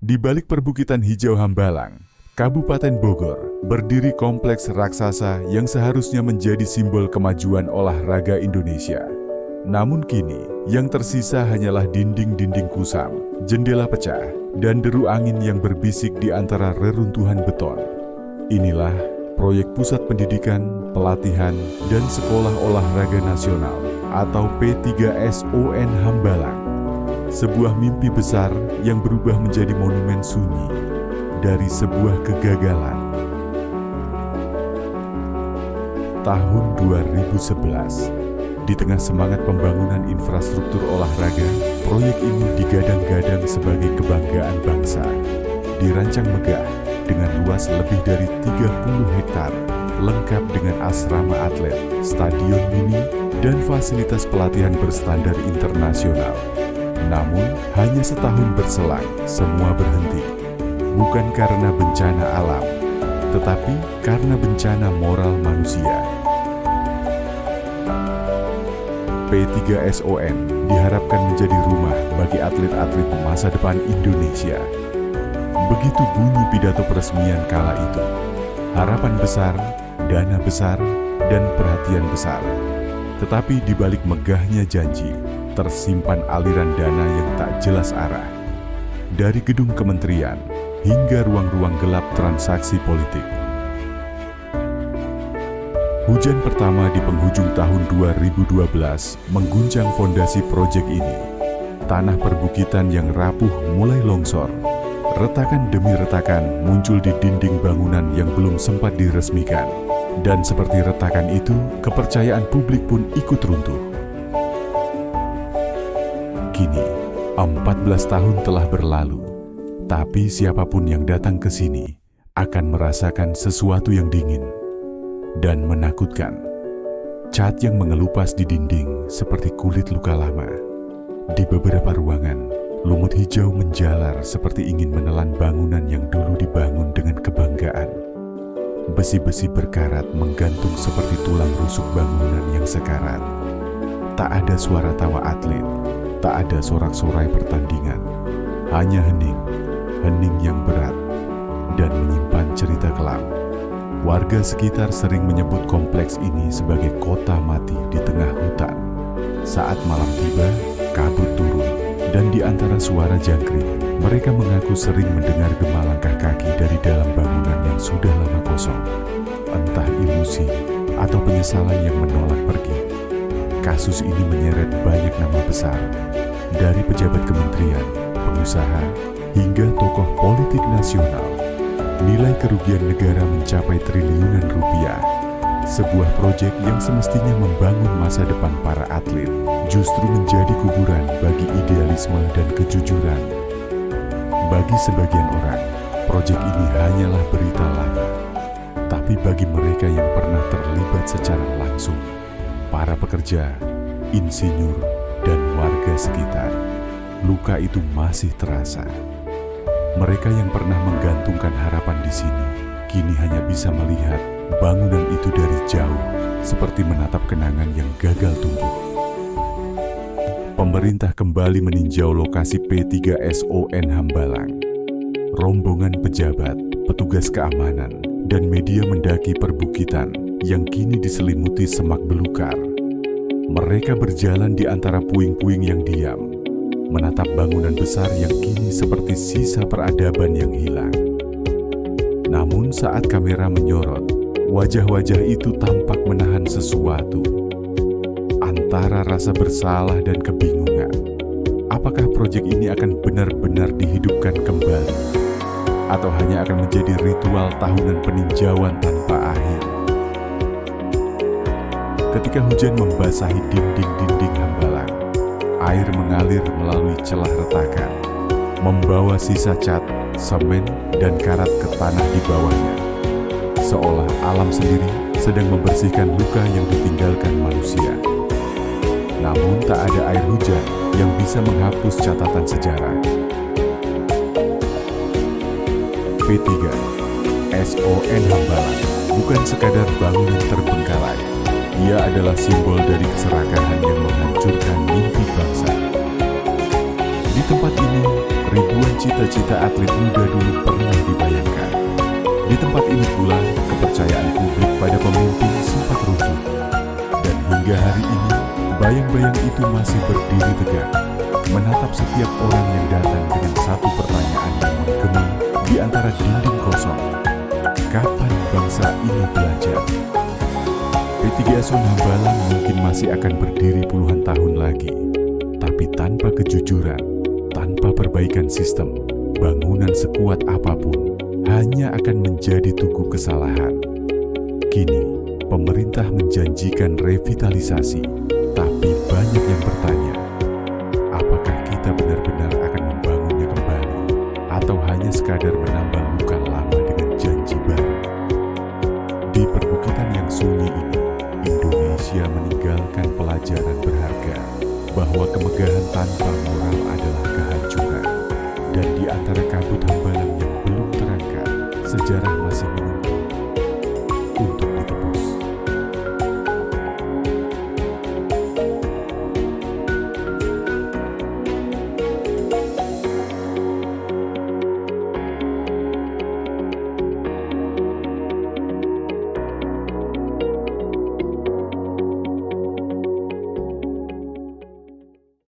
Di balik perbukitan hijau Hambalang, Kabupaten Bogor, berdiri kompleks raksasa yang seharusnya menjadi simbol kemajuan olahraga Indonesia. Namun kini, yang tersisa hanyalah dinding-dinding kusam, jendela pecah, dan deru angin yang berbisik di antara reruntuhan beton. Inilah proyek Pusat Pendidikan, Pelatihan, dan Sekolah Olahraga Nasional atau P3SON Hambalang. Sebuah mimpi besar yang berubah menjadi monumen sunyi dari sebuah kegagalan. Tahun 2011, di tengah semangat pembangunan infrastruktur olahraga, proyek ini digadang-gadang sebagai kebanggaan bangsa. Dirancang megah dengan luas lebih dari 30 hektar, lengkap dengan asrama atlet, stadion mini, dan fasilitas pelatihan berstandar internasional. Namun, hanya setahun berselang, semua berhenti. Bukan karena bencana alam, tetapi karena bencana moral manusia. P3SON diharapkan menjadi rumah bagi atlet-atlet masa depan Indonesia. Begitu bunyi pidato peresmian kala itu. Harapan besar, dana besar, dan perhatian besar. Tetapi di balik megahnya janji, tersimpan aliran dana yang tak jelas arah. Dari gedung kementerian hingga ruang-ruang gelap transaksi politik. Hujan pertama di penghujung tahun 2012 mengguncang fondasi proyek ini. Tanah perbukitan yang rapuh mulai longsor. Retakan demi retakan muncul di dinding bangunan yang belum sempat diresmikan. Dan seperti retakan itu, kepercayaan publik pun ikut runtuh. Kini, 14 tahun telah berlalu, tapi siapapun yang datang ke sini akan merasakan sesuatu yang dingin dan menakutkan. Cat yang mengelupas di dinding seperti kulit luka lama. Di beberapa ruangan, lumut hijau menjalar seperti ingin menelan bangunan yang dulu dibangun dengan kebanggaan. Besi-besi berkarat menggantung seperti tulang rusuk bangunan yang sekarat. Tak ada suara tawa atlet, tak ada sorak-sorai pertandingan. Hanya hening yang berat dan menyimpan cerita kelam. Warga sekitar sering menyebut kompleks ini sebagai kota mati di tengah hutan. Saat malam tiba, kabut turun, dan di antara suara jangkrik, mereka mengaku sering mendengar gema langkah kaki dari dalam bangunan yang sudah lama kosong. Entah ilusi atau penyesalan yang menolak pergi. Kasus ini menyeret banyak nama besar, dari pejabat kementerian, pengusaha, hingga tokoh politik nasional. Nilai kerugian negara mencapai triliunan rupiah. Sebuah proyek yang semestinya membangun masa depan para atlet, justru menjadi kuburan bagi idealisme dan kejujuran. Bagi sebagian orang, proyek ini hanyalah berita lama. Tapi bagi mereka yang pernah terlibat secara langsung, para pekerja, insinyur, dan warga sekitar, luka itu masih terasa. Mereka yang pernah menggantungkan harapan di sini, kini hanya bisa melihat bangunan itu dari jauh, seperti menatap kenangan yang gagal tumbuh. Pemerintah kembali meninjau lokasi P3SON Hambalang. Rombongan pejabat, petugas keamanan, dan media mendaki perbukitan yang kini diselimuti semak belukar. Mereka berjalan di antara puing-puing yang diam, menatap bangunan besar yang kini seperti sisa peradaban yang hilang. Namun saat kamera menyorot, wajah-wajah itu tampak menahan sesuatu. Antara rasa bersalah dan kebingungan. Apakah proyek ini akan benar-benar dihidupkan kembali? Atau hanya akan menjadi ritual tahunan peninjauan tanpa akhir? Ketika hujan membasahi dinding-dinding Hambalang, air mengalir melalui celah retakan, membawa sisa cat, semen, dan karat ke tanah di bawahnya. Seolah alam sendiri sedang membersihkan luka yang ditinggalkan manusia. Namun tak ada air hujan yang bisa menghapus catatan sejarah. P3SON Hambalang bukan sekadar bangunan terbengkalai. Ia adalah simbol dari keserakahan yang menghancurkan mimpi bangsa. Di tempat ini, ribuan cita-cita atlet muda dulu pernah dibayangkan. Di tempat ini pula, kepercayaan publik pada pemimpin sempat runtuh. Dan hingga hari ini, bayang-bayang itu masih berdiri tegak, menatap setiap orang yang datang dengan satu pertanyaan yang menggema di antara dinding kosong. Kapan bangsa ini belajar? P3SO Hambalang mungkin masih akan berdiri puluhan tahun lagi, tapi tanpa kejujuran, tanpa perbaikan sistem, bangunan sekuat apapun hanya akan menjadi tugu kesalahan. Kini, pemerintah menjanjikan revitalisasi, tapi banyak yang bertanya, apakah kita benar-benar akan membangunnya kembali, atau hanya sekadar menambah luka lama dengan janji baru? Di perbukitan yang sunyi ini, Indonesia meninggalkan pelajaran berharga bahwa kemegahan tanpa moral adalah kehancuran. Dan di antara kabut Hambalang yang belum terangkat, sejarah